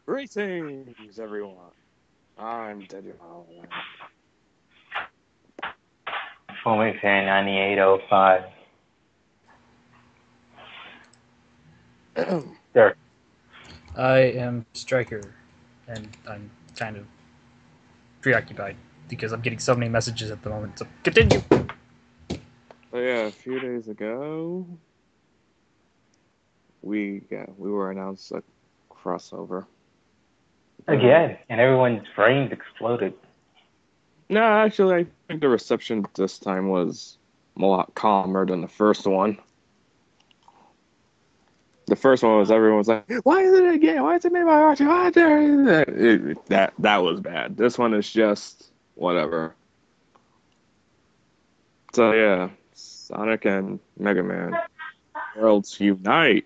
Greetings, everyone. I'm Deji. Only fan 9805. There. I am Stryker, and I'm kind of preoccupied because I'm getting so many messages at the moment. So continue. So yeah, a few days ago, we were announced a crossover. Again, and everyone's brains exploded. No, actually, I think the reception this time was a lot calmer than the first one. The first one was everyone was like, "Why is it again? Why is it made by Archie? Why is there?" That was bad. This one is just whatever. So yeah, Sonic and MegaMan, worlds unite.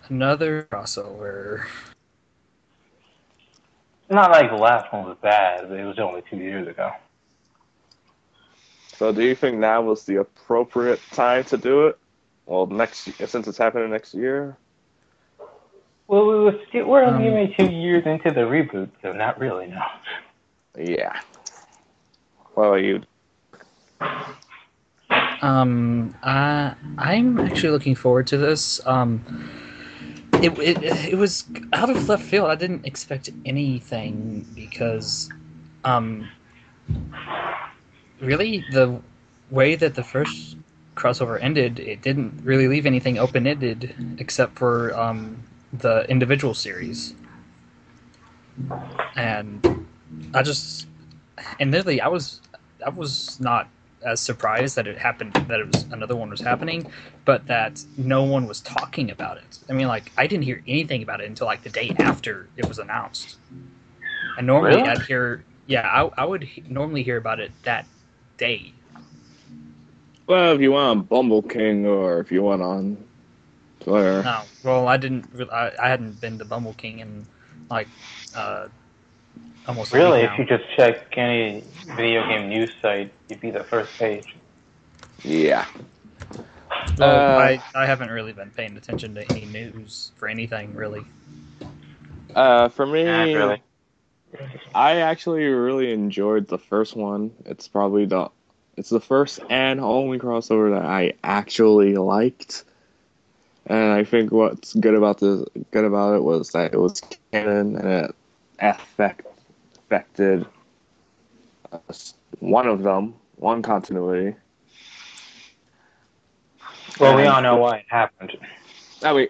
Another crossover. Not like the last one was bad, but it was only 2 years ago. So do you think now was the appropriate time to do it? Well, since it's happening next year. Well, we're only Um, even 2 years into the reboot, so not really, no. Yeah. Well, you. I'm actually looking forward to this. It was out of left field. I didn't expect anything because, um, really the way that the first crossover ended, it didn't really leave anything open ended except for the individual series, and I just and literally I was not as surprised that it happened that it was another one was happening, but that no one was talking about it. I mean, like I didn't hear anything about it until like the day after it was announced. And normally Really? I'd hear, yeah, I would normally hear about it that day. Well, if you want on Bumble King or if you want on Twitter. No, well, I didn't. I hadn't been to Bumble King in like uh, almost a week Really, if now. you just check any video game news site, you'd be the first page. Yeah. Well, Uh, I haven't really been paying attention to any news for anything really. for Not me, really. I actually really enjoyed the first one. It's the first and only crossover that I actually liked. And I think what's good about it was that it was canon and it affected uh, one of them, one continuity. Well, And we all know why it happened. I mean,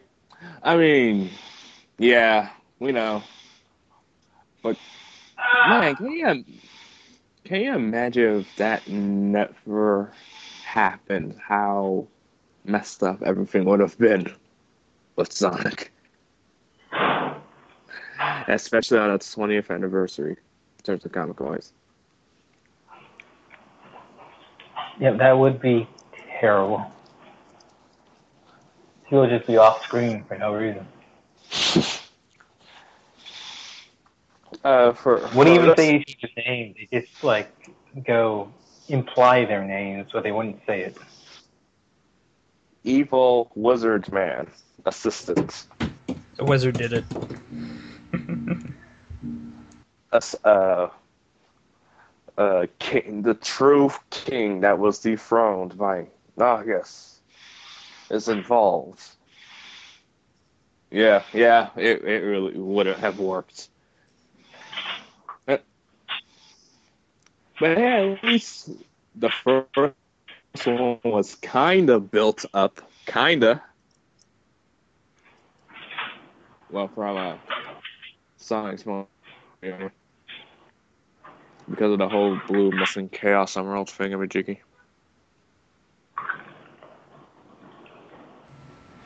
I mean, yeah, we know. But man, can you imagine if that never happened? How messed up everything would have been with Sonic, especially on its 20th anniversary in terms of comic wise. Yep, that would be terrible. He would just be off screen for no reason. Wouldn't For even this say each other's name. They just like go imply their names, but they wouldn't say it. evil wizard man assistant, The wizard did it. us king, the true king that was dethroned by Nagas is involved. Yeah, it really wouldn't have worked. But yeah, at least the first one was kind of built up, kinda. Well, from Sonic's point of view, because of the whole blue missing Chaos Emerald thing of a jiggy.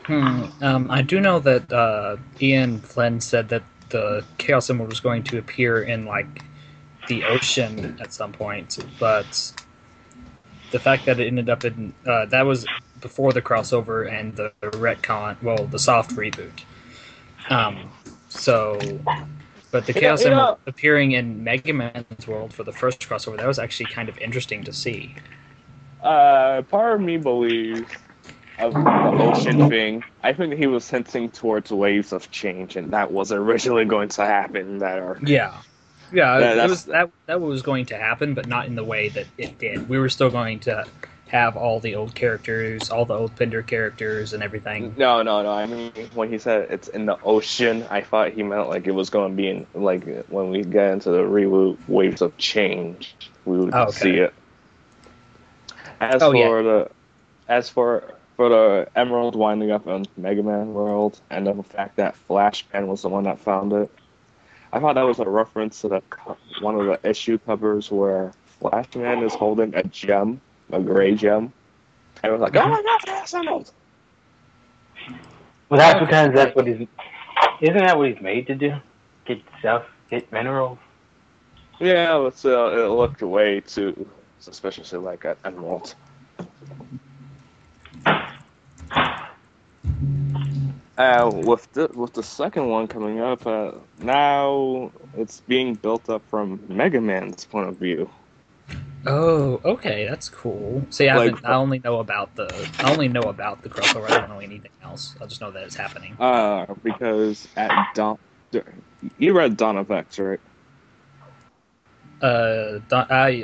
I do know that Ian Flynn said that the Chaos Emerald was going to appear in like the ocean at some point, but the fact that it ended up in that was before the crossover and the retcon, well, the soft reboot. Um, so, but the Chaos You Emerald know, appearing in Mega Man's world for the first crossover, that was actually kind of interesting to see. part of me believes of the ocean thing, I think he was hinting towards waves of change, and that was originally going to happen in that arc. Yeah, yeah, That, it that's was that was going to happen, but not in the way that it did. We were still going to have all the old characters, all the old Pinder characters, and everything. no, no, no. I mean, when he said it's in the ocean, I thought he meant like it was going to be in like when we get into the reboot waves of change, we would Oh, see okay. it. As Oh yeah. for the as for the Emerald winding up on Mega Man World, and the fact that Flashman was the one that found it, I thought that was a reference to one of the issue covers where Flashman is holding a gem, a gray gem. And I was like, oh my god, that's Emerald! Well, that's Okay. because that's what he's. Isn't that what he's made to do? Get stuff, get minerals. Yeah, but it looked way too suspiciously like an Emerald. With the second one coming up, now it's being built up from Mega Man's point of view. Oh, okay, that's cool. See, Like, I only know about the crossover. I don't know anything else. I just know that it's happening. because at Dawn, you read Dawn of X, right? I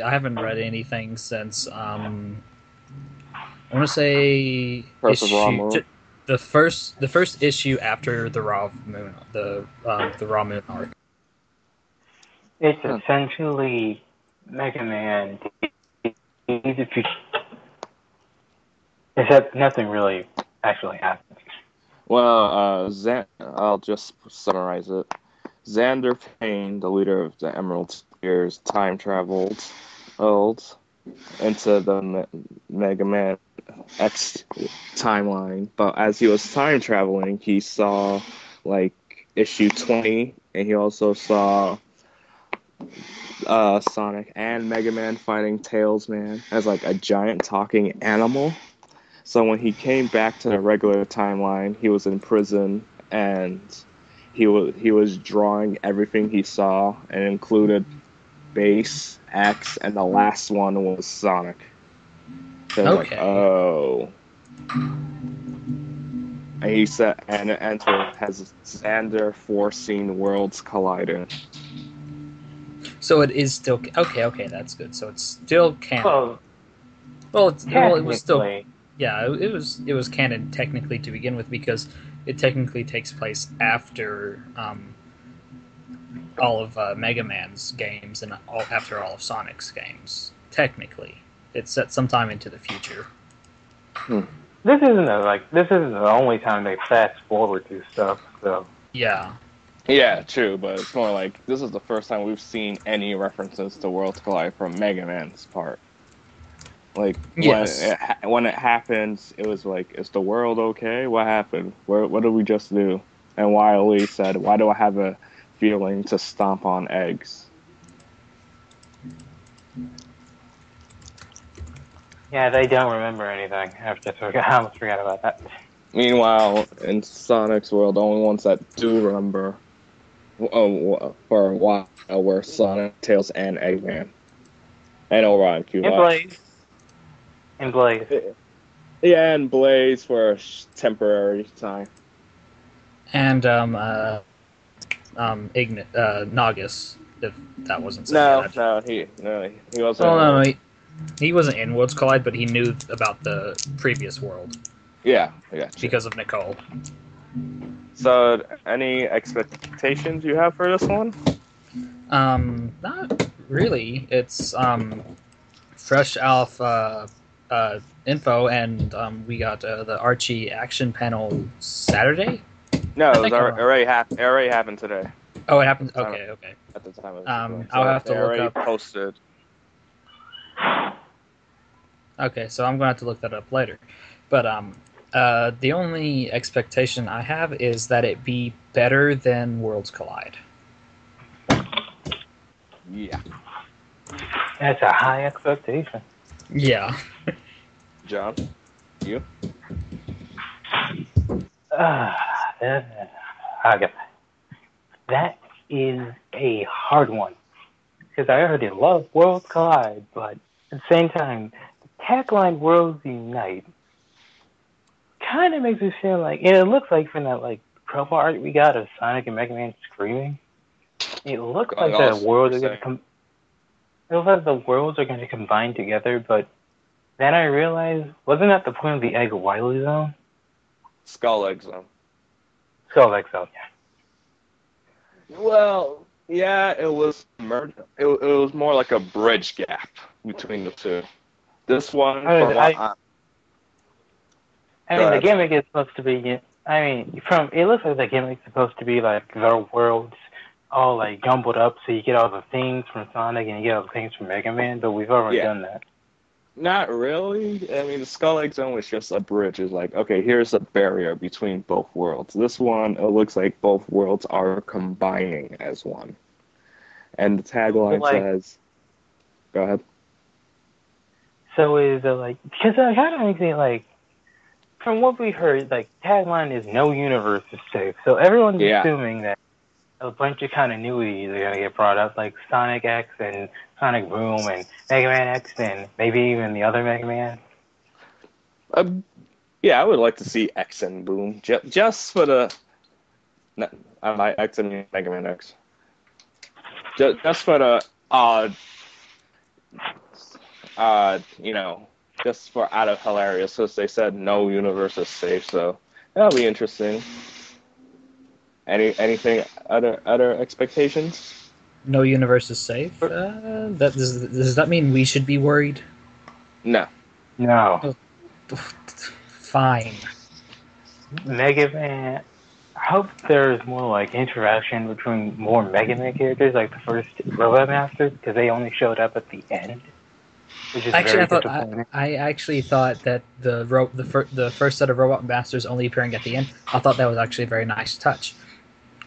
haven't read anything since I want to say Curse of Raw Moon. the first issue after the Raw Moon the Raw Moon arc. It's Huh. essentially Mega Man. Except nothing really actually happens. Well, I'll just summarize it. Xander Payne, the leader of the Emerald Spears, time traveled into the Mega Man X timeline, but as he was time traveling, he saw like issue 20, and he also saw Sonic and Mega Man fighting Tails Man as like a giant talking animal. So when he came back to the regular timeline, he was in prison, and he was drawing everything he saw, and included Base, X, and the last one was Sonic. So I was like, Okay. oh. And he said, and it entered has Xander foreseen worlds colliding. So it is still okay. Okay, that's good. So it's still canon. Well, It was still technically, it was canon technically to begin with because it technically takes place after all of Mega Man's games and after all of Sonic's games. Technically, it's set sometime into the future. this isn't the only time they fast forward through stuff. So Yeah. Yeah, true, but it's more like this is the first time we've seen any references to Worlds Collide from Mega Man's part. Like Yes. when it happens, it was like, is the world okay? What happened? What did we just do? And Wily said, "Why do I have a feeling to stomp on eggs?" yeah, they don't remember anything. I almost forgot about that. Meanwhile, in Sonic's world, the only ones that do remember for a while were Sonic, Tails, and Eggman, and Orion And Cubot. Blaze. And Blaze. Yeah, and Blaze for a temporary time. And Nagus, if that wasn't said No, yet. he wasn't. Well, no, he wasn't in Worlds Collide, but he knew about the previous world Yeah, because of Nicole. So, any expectations you have for this one? Not really. It's fresh off info, and we got the Archie action panel Saturday. No, I it was think already happened. It already happened today. Oh, it happened. Okay. At the time of I'll so have to they look already up. posted. Okay, so I'm going to have to look that up later. But the only expectation I have is that it be better than Worlds Collide. Yeah. That's a high expectation. Yeah. John, you? Okay. That is a hard one. Because I already love Worlds Collide, but at the same time, the tagline Worlds Unite kind of makes me feel like, and it looks like from that like promo art we got of Sonic and MegaMan screaming, it looks like the worlds are gonna come. It looks like the worlds are gonna combine together, but then I realized, wasn't that the point of the Egg Wily Zone? Skull Egg Zone. Skull Egg Zone, yeah. Well, yeah, it was it was more like a bridge gap between the two. This one, I mean, the gimmick is supposed to be. I mean, it looks like the gimmick's supposed to be like the worlds all like jumbled up, so you get all the things from Sonic and you get all the things from Mega Man. But we've already done that. Not really. I mean, the Skull Egg Zone was just a bridge. It's like, okay, here's a barrier between both worlds. This one, it looks like both worlds are combining as one. And the tagline says, go ahead. So is it like, because I kind of makes it like, from what we heard, like, tagline is no universe is safe. So everyone's assuming that a bunch of continuities are going to get brought up, like Sonic X and Sonic Boom and Mega Man X and maybe even the other Mega Man. Yeah, I would like to see X and Boom, just for the... X and Mega Man X. Just for the... just for out of hilarious, since they said no universe is safe, so that'll be interesting. Anything other expectations? No universe is safe. Does that mean we should be worried? No. No. Fine. Mega Man. I hope there's more like interaction between more Mega Man characters, like the first Robot Masters, because they only showed up at the end. I actually thought that the first set of Robot Masters only appearing at the end. I thought that was actually a very nice touch.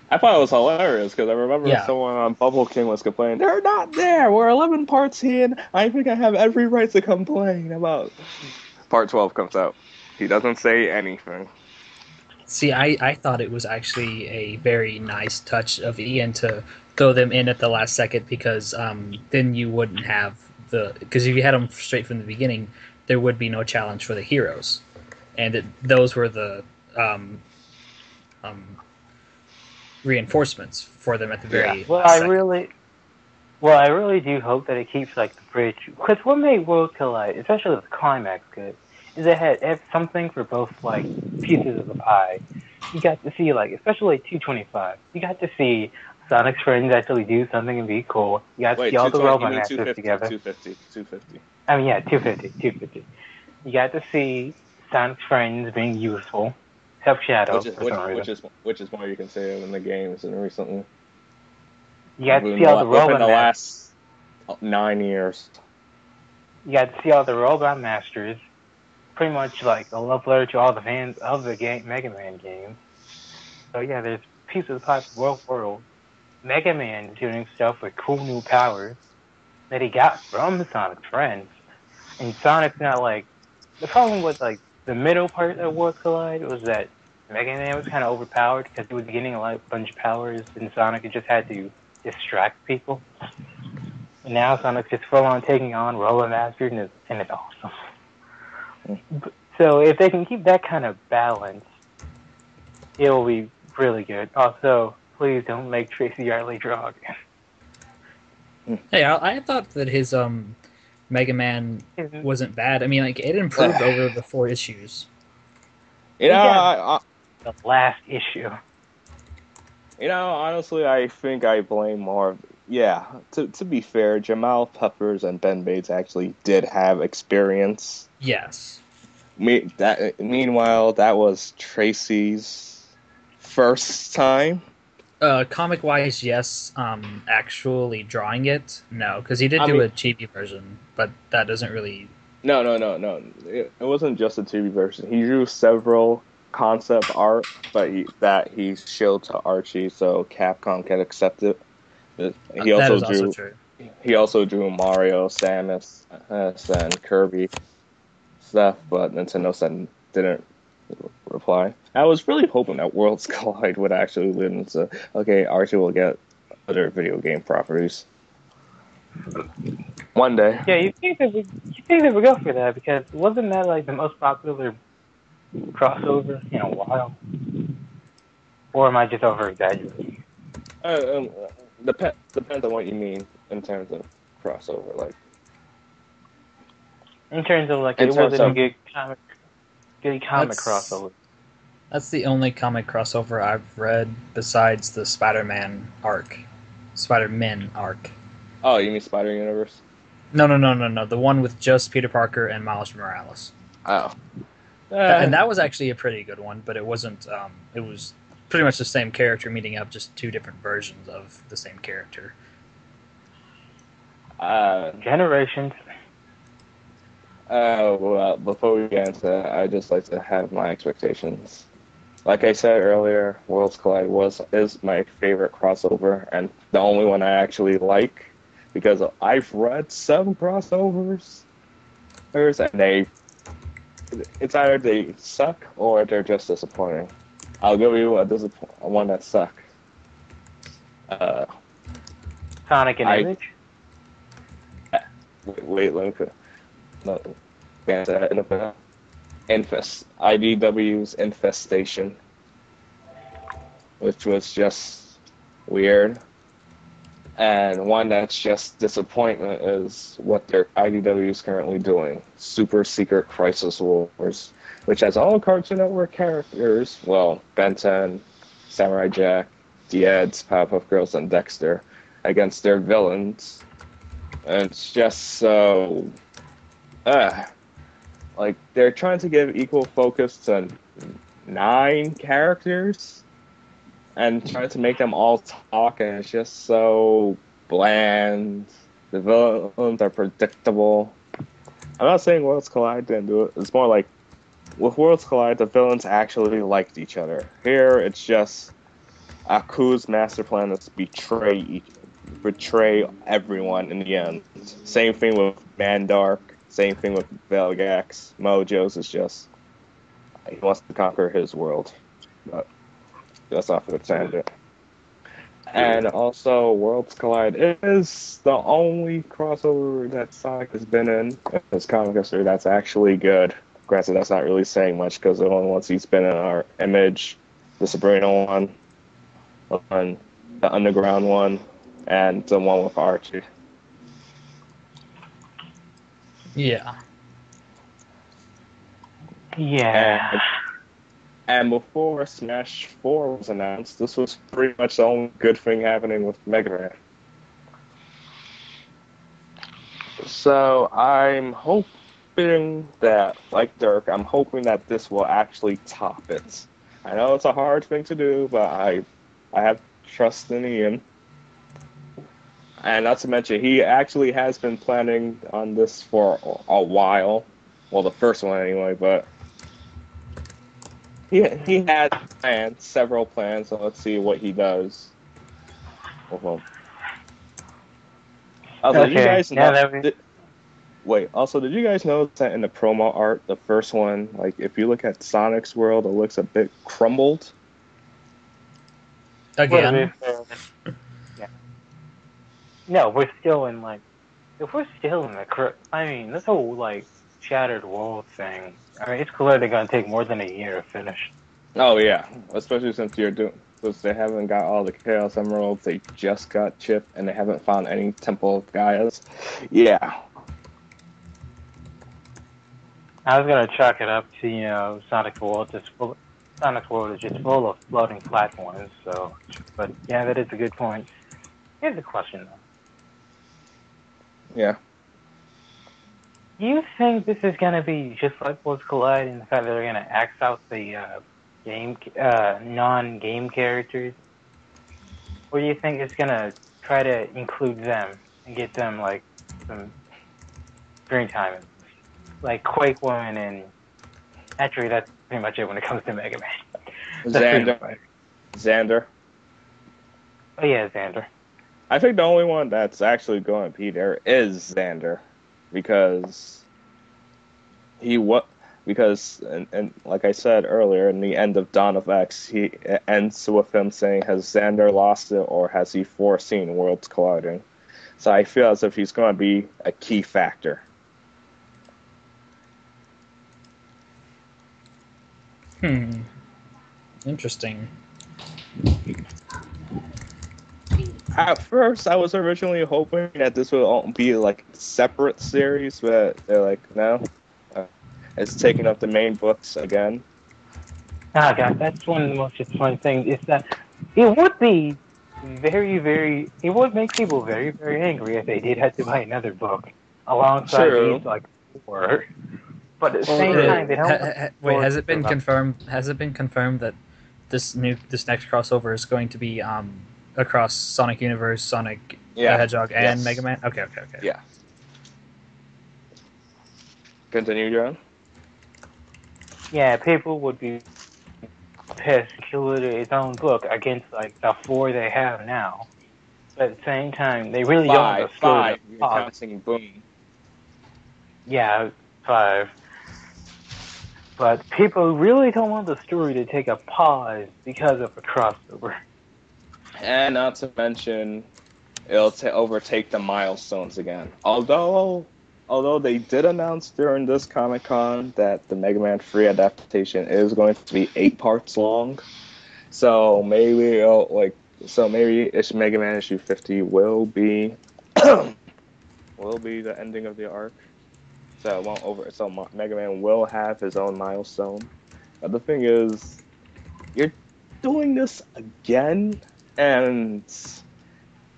I thought it was hilarious because I remember someone on Bubble King was complaining, "They're not there. We're 11 parts in. I think I have every right to complain about." Part 12 comes out. He doesn't say anything. See, I thought it was actually a very nice touch of Ian to throw them in at the last second because then you wouldn't have because if you had them straight from the beginning, there would be no challenge for the heroes, and those were the reinforcements for them at the very last second. I really do hope that it keeps like the bridge, because what made Worlds Collide, especially the climax, good, is it had something for both like pieces of the pie. You got to see like, especially 225. You got to see Sonic's friends actually do something and be cool. You got to see all the Robot Masters together. 250. I mean, yeah, 250. You got to see Sonic's friends being useful. Except Shadow, which is more you can say in the games and recently. You got to see all the Robot within the last 9 years. You got to see all the Robot Masters. Pretty much like a love letter to all the fans of the Mega Man games. So yeah, there's a piece of the pie for world. Mega Man doing stuff with cool new powers that he got from Sonic's friends. And Sonic's not like... The problem with like the middle part of Worlds Collide was that Mega Man was kind of overpowered because he was getting a bunch of powers, and Sonic just had to distract people. And now Sonic's just full on taking on Robot Masters, and it's awesome. So if they can keep that kind of balance, it will be really good. Also, please don't make Tracy Yardley draw again. Hey, I thought that his Mega Man wasn't bad. I mean, like, it improved over the 4 issues. You know, the last issue. You know, honestly, I think I blame more. To be fair, Jamal Peppers and Ben Bates actually did have experience. Yes. Meanwhile, that was Tracy's first time. Comic-wise, yes. Actually drawing it, no, because he did do a chibi version, but that doesn't really... No. It wasn't just a chibi version. He drew several concept art, but he showed to Archie so Capcom can accept it. He also drew Mario, Samus, and Kirby stuff, but Nintendo didn't reply. I was really hoping that Worlds Collide would actually lead into, okay, Archie will get other video game properties one day. Yeah, you think they would go for that, because wasn't that like the most popular crossover in a while, or am I just over exaggerating? Uh, um, depends on what you mean in terms of crossover. Like In terms of like, in it terms wasn't a of good comic That's crossover. that's the only comic crossover I've read besides the Spider-Man arc, Spider-Man arc. oh, you mean Spider Universe? No. The one with just Peter Parker and Miles Morales. Oh, And uh, that was actually a pretty good one, but it wasn't. It was pretty much the same character meeting up, just two different versions of the same character. uh, Generations. well, before we get into that, I just like to have my expectations. Like I said earlier, Worlds Collide is my favorite crossover and the only one I actually like because I've read some crossovers, and it's either they suck or they're just disappointing. I'll give you one that sucked. Uh, Sonic and I Image. let me no, can't say that in a IDW's Infestation, which was just weird. And one that's just disappointment is what their IDW is currently doing. Super Secret Crisis Wars, which has all Cartoon Network characters, well, Ben 10, Samurai Jack, the Eds, Powerpuff Girls, and Dexter, against their villains. And it's just so... Uh, like, they're trying to give equal focus to 9 characters, and trying to make them all talk, and it's just so bland. The villains are predictable. I'm not saying Worlds Collide didn't do it. It's more like with Worlds Collide, the villains actually liked each other. Here, it's just Aku's master plan is to betray everyone in the end. Same thing with Mandark. Same thing with Velgax. Mojo's is just he wants to conquer his world. But that's off the tangent. And also, Worlds Collide is the only crossover that Sonic has been in his comic history that's actually good. Granted, that's not really saying much because the only ones he's been in are Image, the Sabrina one, the Underground one, and the one with Archie. Yeah. Yeah. And before Smash 4 was announced, this was pretty much the only good thing happening with Mega Man. So I'm hoping that, like Dirk, I'm hoping that this will actually top it. I know it's a hard thing to do, but I have trust in Ian. And not to mention, he actually has been planning on this for a while. Well, the first one anyway, but he had plans, several plans, so let's see what he does with them. Also, did you Okay. guys Now know? that we. Wait, also, did you guys know that in the promo art, the first one, like if you look at Sonic's world, it looks a bit crumbled. What a bit. Again. Yeah. No, we're still in like. If we're still in the. I mean, this whole like shattered world thing. I mean, it's clearly gonna take more than a year to finish. Oh yeah, especially since they haven't got all the Chaos Emeralds, they just got Chip, and they haven't found any Temple of Gaia's. Yeah, I was gonna chalk it up to Sonic's world is just full of floating platforms. So, but yeah, that is a good point. Here's a question though: yeah. do you think this is gonna be just like Worlds Collide in the fact that they're gonna axe out the non-game characters, or do you think it's gonna try to include them and get them like some screen time, like Quake One and actually that's pretty much it when it comes to Mega Man. The Freedom Xander, Fighter. Xander. Oh yeah, Xander. I think the only one that's actually going to be there is Xander, because he what because and like I said earlier, in the end of Dawn of X, it ends with him saying, "Has Xander lost it, or has he foreseen worlds colliding?" So I feel as if he's going to be a key factor. Hmm. Interesting. At first, I was originally hoping that this would all be like separate series, but they're like, no, uh, it's taking up the main books again. Ah, God, that's one of the most disappointing things. Is that it would be very, very. It would make people very, very angry if they did have to buy another book alongside these True. like four. But at the Well, same true. time, they don't want the Wait, story has to it been survive. confirmed? Has it been confirmed that this next crossover is going to be across Sonic Universe, Sonic the Yeah. Hedgehog, and Mega Yes. Man? Okay, okay, okay. Yeah. Continue, John. Yeah, people would be pissed if included its own book against like the four they have now. But at the same time, they really don't want the story to Five. You're pause. counting Boom. Yeah, five. But people really don't want the story to take a pause because of a crossover. And not to mention, it'll overtake the milestones again. Although they did announce during this Comic Con that the Mega Man 3 adaptation is going to be 8 parts long, so maybe Mega Man issue 50 will be will be the ending of the arc. So it won't over. So Mega Man will have his own milestone. But the thing is, you're doing this again, and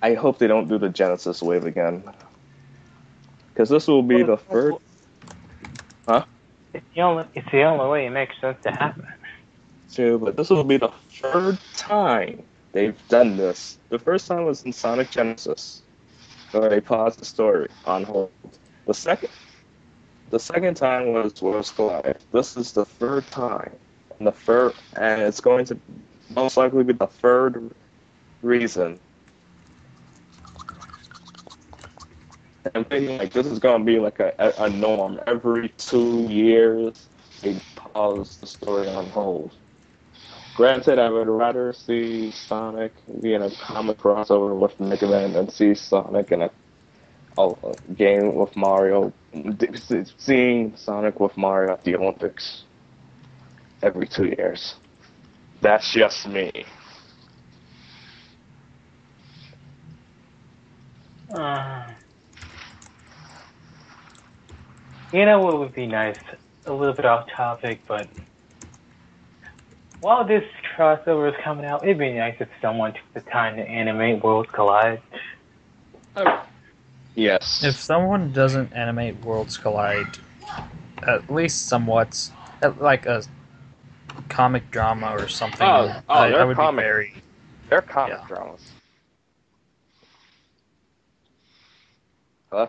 I hope they don't do the Genesis wave again, because this will be Well, the first. Huh? it's the only way it makes sense to happen. Too, but this will be the third time they've done this. The first time was in Sonic Genesis, where they paused the story on hold. The second, the second time was Worlds Collide. This is the third time, and it's going to most likely be the third reason. I'm thinking like this is going to be like a norm. Every 2 years, they pause the story on hold. Granted, I would rather see Sonic be in a comic crossover with Mega Man than see Sonic in a game with Mario. Seeing Sonic with Mario at the Olympics every 2 years. That's just me. Uh, you know what would be nice? A little bit off topic, but while this crossover is coming out, it'd be nice if someone took the time to animate Worlds Collide. Oh, If yes. someone doesn't animate Worlds Collide, at least somewhat, like a comic drama or something, Oh, I would be very, they're comic yeah. dramas. Huh?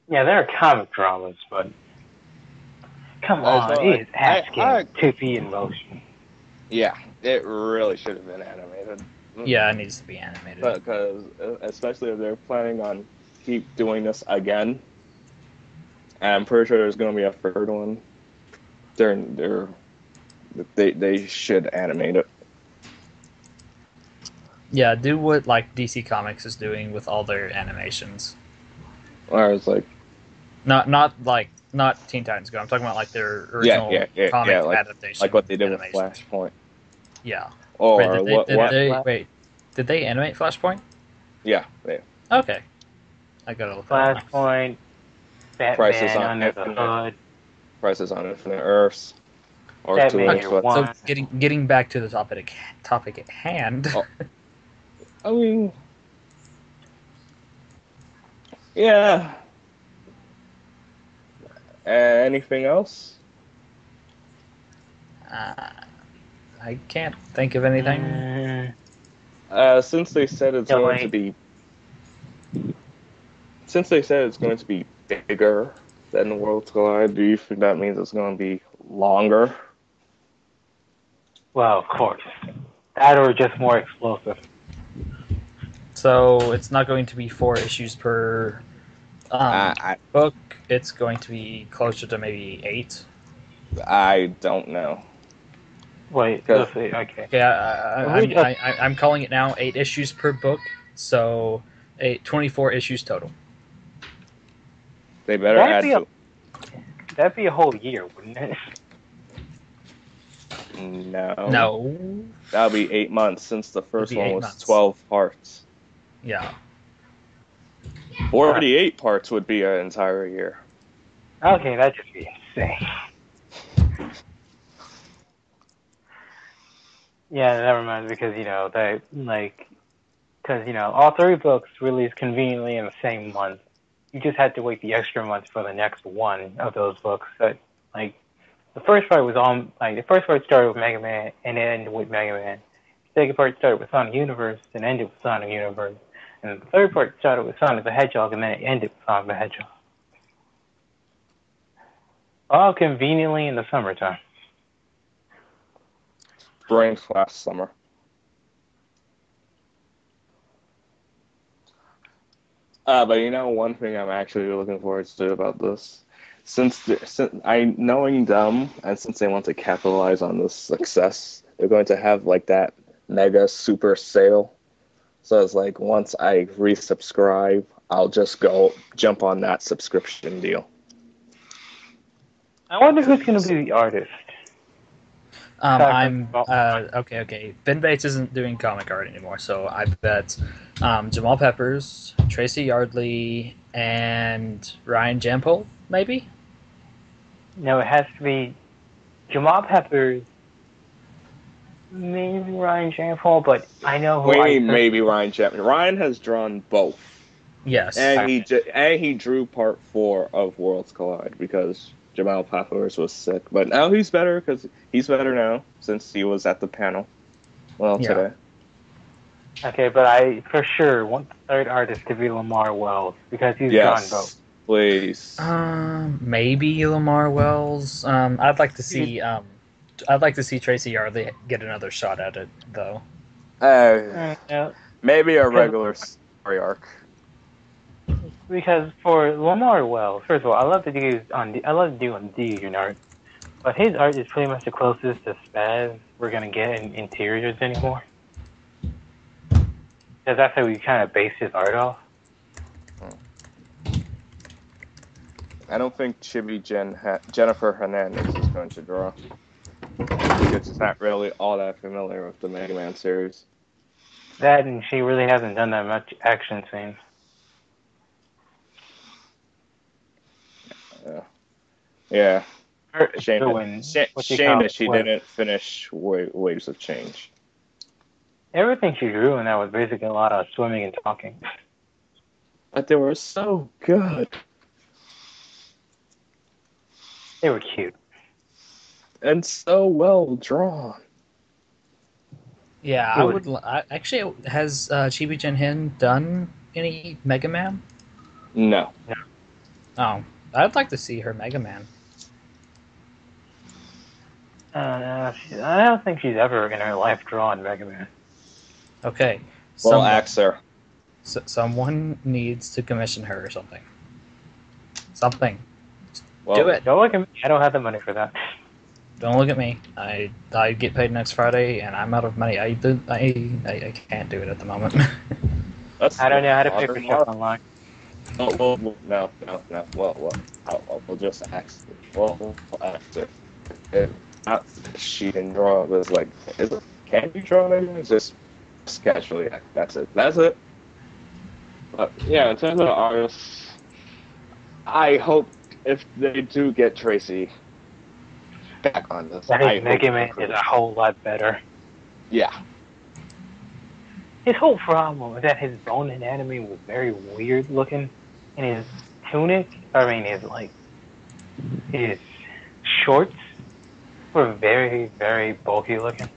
Yeah, there are comic dramas, but come on, So it like, is asking to be in motion. yeah, it really should have been animated. Yeah, it needs to be animated. Because especially if they're planning on keep doing this again, and I'm pretty sure there's going to be a third one. They should animate it. Yeah, do what like DC Comics is doing with all their animations. Or it's like, Not Teen Titans Go. I'm talking about like their original yeah, comic like what adaptation they did with animations. Flashpoint. Yeah. Wait, Or what? Yeah, did they animate Flashpoint? Yeah, yeah. Okay, I gotta look that up now. Flashpoint, Crisis Batman on Under the Infinite, Hood, Crisis on Infinite Earths, or Two Batman Okay, Earths. Year But so One. getting back to the topic at hand. oh, I mean, yeah. Anything else? uh, I can't think of anything. Mm, Since they said it's no, going to wait. be Since they said it's going to be bigger than the Worlds Collide, do you think that means it's going to be longer? Well, of course. That or just more explosive. So it's not going to be 4 issues per I book. It's going to be closer to maybe 8. I don't know. Wait, Because let's see. Okay. Yeah, If we just, I'm calling it now 8 issues per book. So 24 issues total. they better that'd add be a to. that'd be a whole year, wouldn't it? No. No. That'll be 8 months since the first be one 8 was months. 12 parts. Yeah. 48 parts would be an entire year. Okay, that'd just be insane. Yeah, never mind, because, all three books released conveniently in the same month. You just had to wait the extra month for the next one of those books. So, the first part was the first part started with Mega Man and it ended with Mega Man. The second part started with Sonic Universe and ended with Sonic Universe. And the third part started with Sonic the Hedgehog and then it ended with Sonic the Hedgehog. All conveniently in the summertime. Spring last summer. But one thing I'm actually looking forward to about this, since knowing them, and since they want to capitalize on this success, they're going to have like that mega super sale. So it's like once I resubscribe, I'll just go jump on that subscription deal. I wonder who's going to be the artist. Okay. Ben Bates isn't doing comic art anymore, so I bet Jamal Peppers, Tracy Yardley, and Ryan Jampol, maybe? No, it has to be Jamal Peppers, maybe Ryan Jampol, but I know who maybe Ryan Chapman. Ryan has drawn both. Yes. And he drew part 4 of Worlds Collide because Jamal Peppers was sick, but now he's better because he's better now since he was at the panel. Today. Okay, but I for sure want the third artist to be Lamar Wells because he's drawn both. Please. Maybe Lamar Wells. I'd like to see. I'd like to see Tracy Yardley get another shot at it, though. Maybe a regular story arc. Because for Lamar Wells, first of all, I love to do on Deji art, but his art is pretty much the closest to Spaz we're gonna get in interiors anymore. Because that's how we kind of base his art off. I don't think Jennifer Hernandez is going to draw. Because she's not really all that familiar with the Mega Man series. That, and she really hasn't done that much action scenes. Yeah. Shame that she didn't finish Waves of Change. Everything she drew in that was basically a lot of swimming and talking. But they were so good. They were cute. And so well drawn. Yeah, actually, has Chibi Jen done any Mega Man? No. Oh, I'd like to see her Mega Man. I don't think she's ever in her life drawn Mega Man. Okay. Well, ask her. Someone needs to commission her or something. Something. Well, do it. Don't look at me. I don't have the money for that. Don't look at me. I get paid next Friday, and I'm out of money. I can't do it at the moment. I don't know how to pay for stuff online. No. We'll just ask. We'll ask her. If not, she can draw. It was like, can you draw maybe? Just casually. That's it. But yeah, in terms of artists, I hope if they do get Tracy back on this, Mega Man is a whole lot better. Yeah. His whole problem was that his bone anatomy was very weird looking, and his his shorts were very, very bulky looking.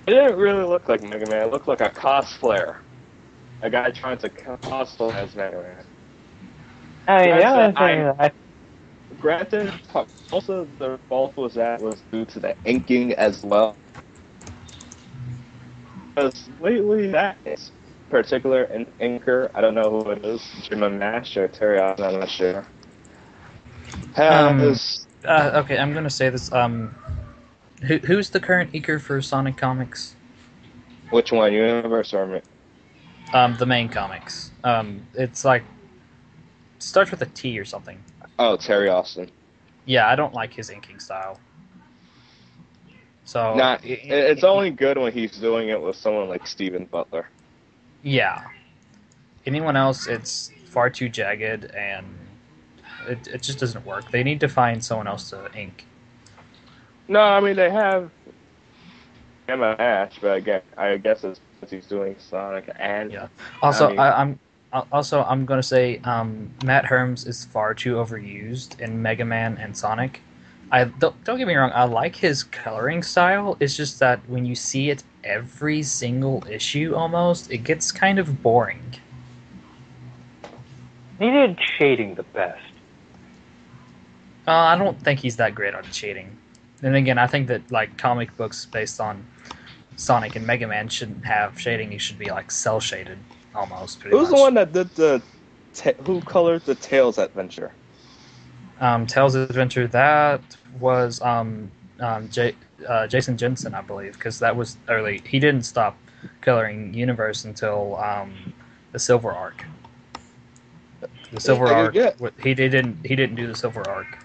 It didn't really look like Mega Man. It looked like a cosplayer. A guy trying to cosplay as Mega Man. Granted, also the fault was due to the inking as well. Because lately, that is particular inker, I don't know who it is, Jim Nash or Terry Austin, I'm not sure. Okay, I'm gonna say this. Who's the current inker for Sonic Comics? Which one, Universe or the main comics. It's like starts with a T or something. Oh, Terry Austin. Yeah, I don't like his inking style. So Not. It's only good when he's doing it with someone like Steven Butler. yeah. Anyone else, it's far too jagged and it just doesn't work. They need to find someone else to ink. No, I mean they have Emma Ash, but again, I guess it's because he's doing Sonic and Yeah. I Also, mean, I'm gonna say Matt Herms is far too overused in Mega Man and Sonic. I don't get me wrong. I like his coloring style. It's just that when you see it every single issue, almost, it gets kind of boring. He did shading the best. I don't think he's that great on shading. Then again, I think that like comic books based on Sonic and Mega Man shouldn't have shading. You should be like cell shaded almost, pretty who's the much. one that did who colored the Tails adventure? Tails' Adventure, that was Jason Jensen, I believe, because that was early. He didn't stop coloring Universe until the Silver Arc. The Silver I Arc. get. He didn't do the Silver Arc.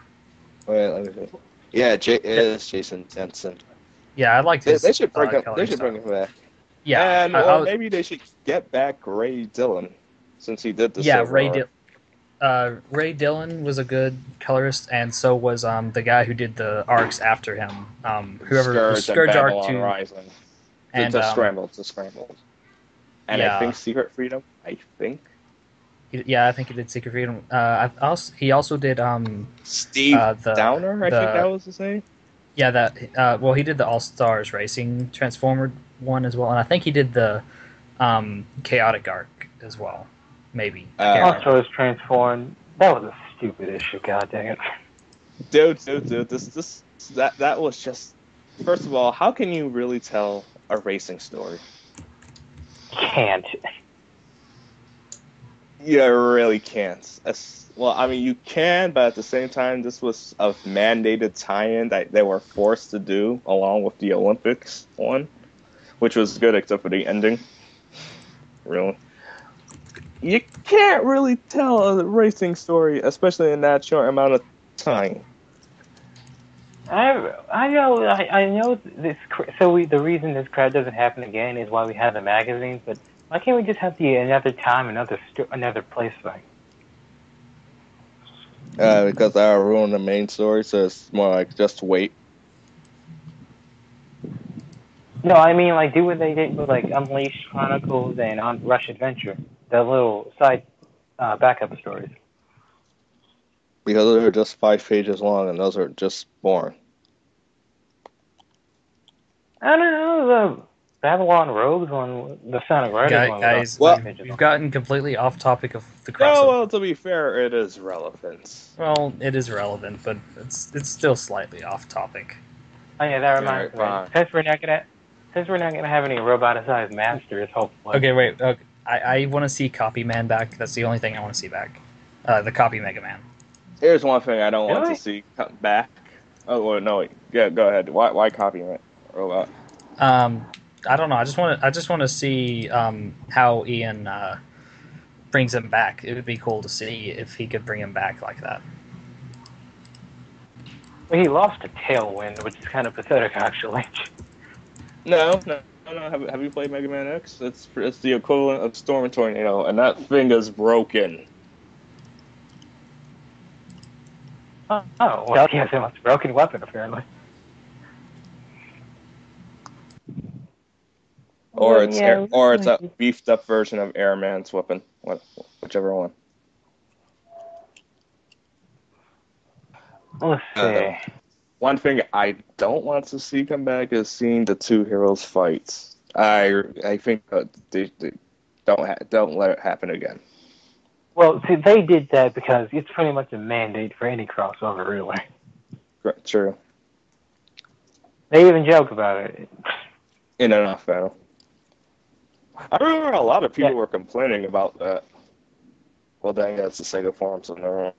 Wait, let me see. Yeah, it is Jason Jensen. Yeah, I liked They his should bring him. They coloring should style. bring him back. Yeah, And or maybe they should get back Ray Dillon, since he did the Silver Arc. Ray Dillon was a good colorist, and so was the guy who did the arcs after him. Whoever the Scourge and Scourge arc Babylon to Rising. and The Scrambled. And I yeah. think Secret Freedom. I think. Yeah, I think he did Secret Freedom. He also did Steve the Downer, I think that was his name. yeah that well he did the All Stars Racing Transformer one as well, and I think he did the Chaotic arc as well, maybe. Also, was transformed. That was a stupid issue. God dang it! Dude, that was just. First of all, how can you really tell a racing story? Can't. You really can't. Well, I mean, you can, but at the same time, this was a mandated tie-in that they were forced to do along with the Olympics one, which was good except for the ending. Really. You can't really tell a racing story, especially in that short amount of time. I know this. So the reason this crowd doesn't happen again is why we have the magazines. But why can't we just have another time, another place thing? Because that would ruin the main story, so it's more like just wait. No, I mean like do what they did with like Unleashed Chronicles and on Rush Adventure, the little side backup stories. Because they're just 5 pages long, and those are just boring. I don't know the Babylon Rogues one, the Sonic Riders one. Guys, Well, we've gotten completely off topic of the crossover. No, well, to be fair, it is relevant. Well, it is relevant, but it's still slightly off topic. Oh yeah, that reminds me. Since we're not gonna have any roboticized masters, hopefully. Okay, wait. I want to see Copy Man back. That's the only thing I want to see back. The Copy Mega Man. Here's one thing I don't want to see come back. Oh well, no, wait. Yeah, go ahead. Why copy it? Robot. I don't know. I just want to see how Ian brings him back. It would be cool to see if he could bring him back like that. Well, he lost to Tailwind, which is kind of pathetic, actually. No. Have you played Mega Man X? It's the equivalent of Storm and Tornado, and that thing is broken. Oh, well, he has a broken weapon, apparently. Or it's a beefed up version of Airman's weapon, whichever one. Let's see. One thing I don't want to see come back is seeing the two heroes fight. I think they don't let it happen again. Well, see, they did that because it's pretty much a mandate for any crossover, really. True. They even joke about it. In and off battle. I remember a lot of people were complaining about that. Well, dang, that's the Sega forums on their own.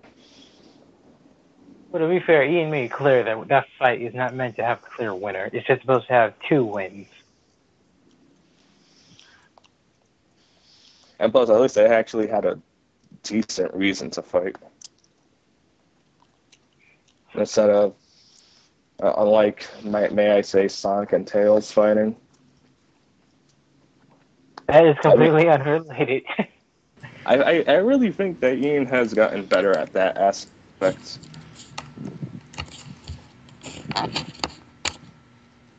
But to be fair, Ian made it clear that fight is not meant to have a clear winner. It's just supposed to have 2 wins. And plus, at least they actually had a decent reason to fight. Instead of Unlike, may I say, Sonic and Tails fighting. That is I mean, completely unrelated. I really think that Ian has gotten better at that aspect.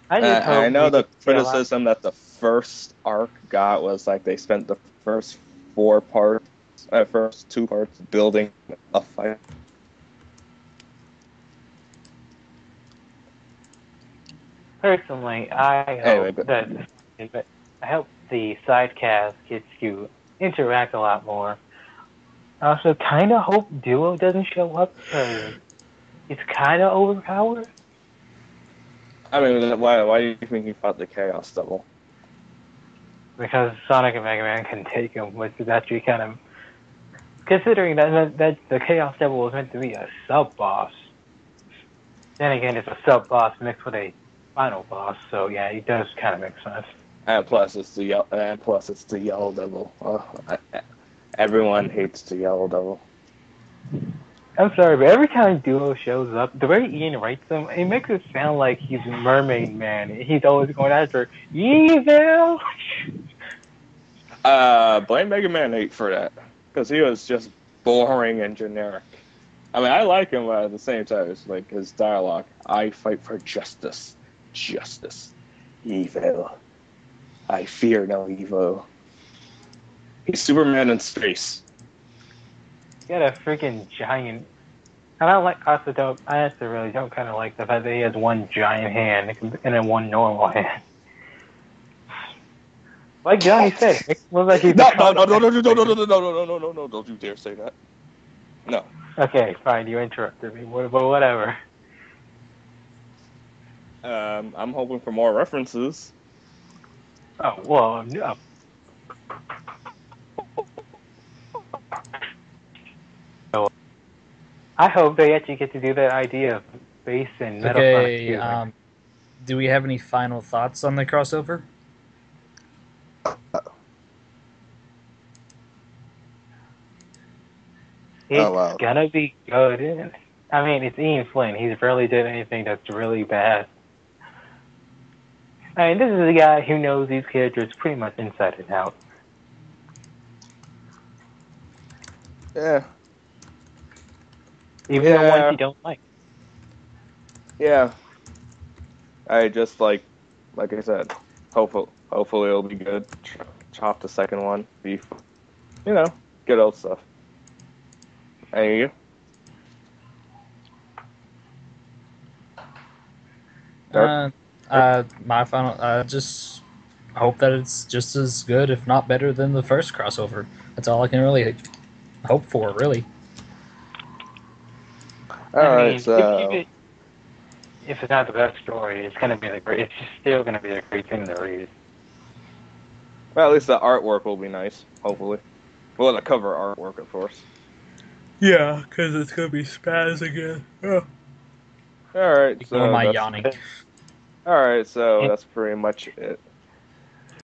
I just I hope know we the get to see a lot. criticism that the first arc got was like they spent the first 4 parts, first 2 parts building a fight. Personally, I Anyway, hope but that I hope the side cast gets to interact a lot more. I also kind of hope Duo doesn't show up because it's kind of overpowered. I mean, why do you think he fought the Chaos Double? Because Sonic and Mega Man can take him, which is actually kind of considering that the Chaos Devil was meant to be a sub boss. Then again, it's a sub boss mixed with a final boss, so yeah, it does kind of make sense. And plus, it's the Yellow Devil. Everyone hates the Yellow Devil. I'm sorry, but every time Duo shows up, the way Ian writes him, it makes it sound like he's Mermaid Man. He's always going after evil. Blame Mega Man 8 for that because he was just boring and generic. I mean, I like him, but at the same time, it's like his dialogue. I fight for justice, justice, evil. I fear no evil. He's Superman in space. He had a freaking giant. And I don't like also don't. I actually really don't kind of like the fact that he has one giant hand and then one normal hand. Like Johnny said, it makes it look like he's No, a no, no, no, comic. no, no, no, no, no, no, no, no, no, no, no! Don't you dare say that. No. Okay, fine, you interrupted me, but whatever. I'm hoping for more references. Oh well, no. I hope they actually get to do that idea of bass and Metal Sonic Okay, fusing. do we have any final thoughts on the crossover? It's Oh wow. gonna be good. I mean, it's Ian Flynn. He's rarely did anything that's really bad. I mean, this is a guy who knows these characters pretty much inside and out. Yeah, Even the ones yeah, you don't like. yeah. I just like I said, hopefully it'll be good. Chop the second one. Beef, good old stuff. And you? Dark? My final, just hope that it's just as good, if not better, than the first crossover. That's all I can really hope for, really. I All right, mean, so if it's not the best story, it's gonna be the great. It's still gonna be a great thing to read. well, at least the artwork will be nice. Hopefully, well, the cover artwork, of course. Yeah, because it's gonna be spaz again. Oh. All right, Ignore so my that's yawning. all right. So And that's pretty much it